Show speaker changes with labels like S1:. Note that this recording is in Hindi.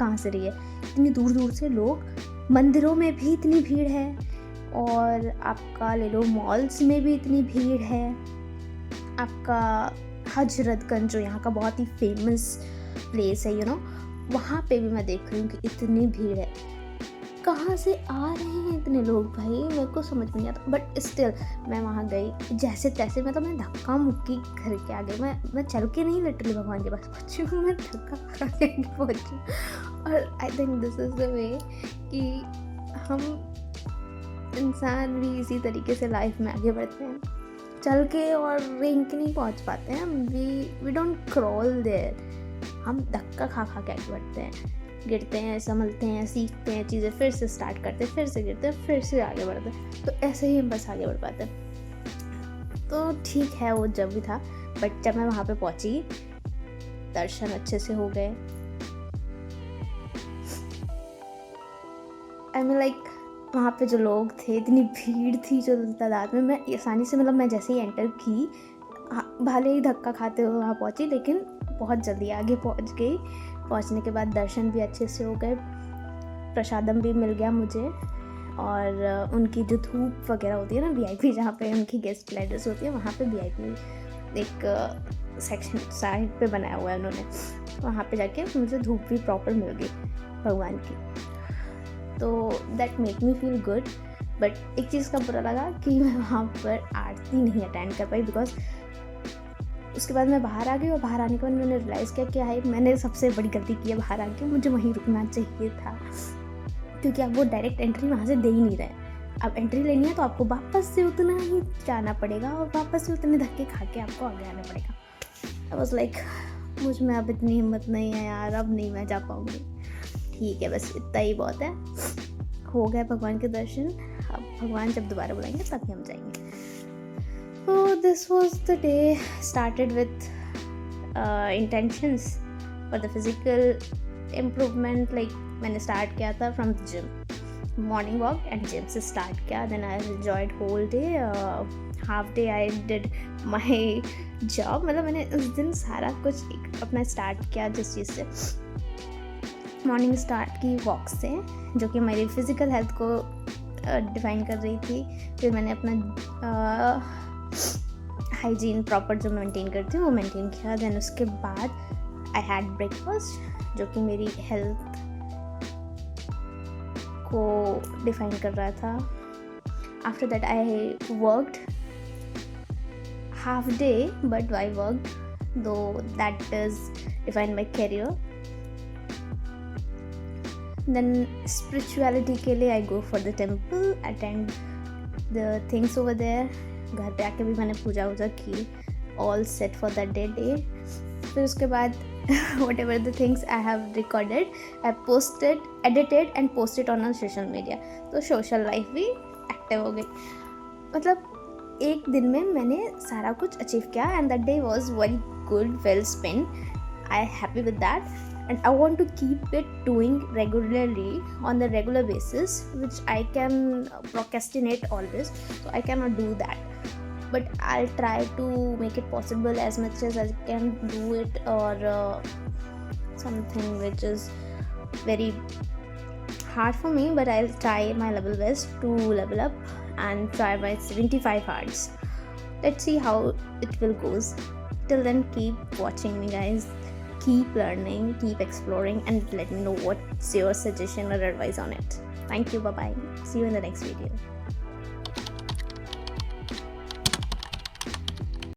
S1: कहाँ से रही है, इतनी दूर दूर से लोग, मंदिरों में भी इतनी भीड़ है, और आपका ले लो मॉल्स में भी इतनी भीड़ है, आपका हजरतगंज जो यहाँ का बहुत ही फेमस प्लेस है वहाँ पे भी मैं देख रही हूँ कि इतनी भीड़ है। कहाँ से आ रहे हैं इतने लोग भाई, मेरे को समझ में नहीं आता। बट स्टिल मैं वहाँ गई जैसे तैसे, मतलब मैं धक्का मुक्की घर के आ गई। मैं चल के नहीं लिटरली भगवान के पास पहुँची हूँ, मैं धक्का खा के पहुँची। और I think this is the way कि हम इंसान भी इसी तरीके से लाइफ में आगे बढ़ते हैं, चल के और रेंग के नहीं पहुँच पाते हैं। वी डोंट क्रॉल देयर, हम धक्का खा के आगे बढ़ते हैं, गिरते हैं, संभलते हैं, सीखते हैं चीज़ें, फिर से स्टार्ट करते हैं, फिर से गिरते हैं, फिर से आगे बढ़ते हैं। तो ऐसे ही हम बस आगे बढ़ पाते हैं। तो ठीक है वो जब भी था, बट जब मैं वहाँ पे पहुँची, दर्शन अच्छे से हो गए। आई मीन लाइक वहाँ पे जो लोग थे, इतनी भीड़ थी जो तादाद में, मैं आसानी से, मतलब मैं जैसे ही एंटर की, भले ही धक्का खाते हुए वहाँ पहुँची, लेकिन बहुत जल्दी आगे पहुँच गई। पहुँचने के बाद दर्शन भी अच्छे से हो गए, प्रसादम भी मिल गया मुझे, और उनकी जो धूप वगैरह होती है ना VIP, जहाँ पे उनकी गेस्ट लेडर्स होती है, वहाँ पे VIP एक सेक्शन साइड पे बनाया हुआ है उन्होंने, वहाँ पे जाके मुझे धूप भी प्रॉपर मिल गई भगवान की। तो that make me feel good. But एक चीज़ का बुरा लगा कि मैं वहाँ पर आरती नहीं अटेंड कर पाई, बिकॉज उसके बाद मैं बाहर आ गई, और बाहर आने के बाद मैंने रियलाइज़ किया कि हाय, मैंने सबसे बड़ी गलती की है, बाहर आके मुझे वहीं रुकना चाहिए था, क्योंकि अब वो डायरेक्ट एंट्री वहाँ से दे ही नहीं रहे। अब एंट्री लेनी है तो आपको वापस से उतना ही जाना पड़ेगा, और वापस से उतने धक्के खा के आपको आगे आना पड़ेगा। आई वाज लाइक, मुझ में अब इतनी हिम्मत नहीं है यार, अब नहीं मैं जा पाऊँगी। ठीक है, बस इतना ही बहुत है। हो गए भगवान के दर्शन, अब भगवान जब दोबारा बुलाएंगे तभी हम जाएंगे। So this was the day, started with intentions for the physical improvement. Like मैंने start किया था from the gym, morning walk and gym से start किया. Then I enjoyed whole day. Half day I did my job. मतलब मैंने उस दिन सारा कुछ एक अपना start किया, जिस चीज़ से मॉर्निंग स्टार्ट की वॉक से, जो कि मेरी फिज़िकल हेल्थ को डिफाइन कर रही थी। फिर मैंने अपना हाइजीन प्रॉपर जो मेंटेन करती हूँ वो मेंटेन किया। देन उसके बाद आई हैड ब्रेकफास्ट, जो कि मेरी हेल्थ को डिफाइन कर रहा था। After that I worked half day, but I worked though that is define my career. Then spirituality के लिए I go for the temple, attend the things over there. घर पे आके भी मैंने पूजा वूजा की, all set for that day. फिर उसके बाद whatever the things I have recorded, I posted, edited and posted on social media. तो सोशल लाइफ भी एक्टिव हो गई। मतलब एक दिन में मैंने सारा कुछ अचीव किया, and that day was very good, well spent. I happy with that. And I want to keep it doing regularly on the regular basis, which I can procrastinate all this, so I cannot do that, but I'll try to make it possible as much as I can do it, or something which is very hard for me, but I'll try my level best to level up and try my 75 hours. Let's see how it will goes. Till then, keep watching me, guys. Keep learning, keep exploring, and let me know what's your suggestion or advice on it. Thank you. Bye bye. See you in the next video.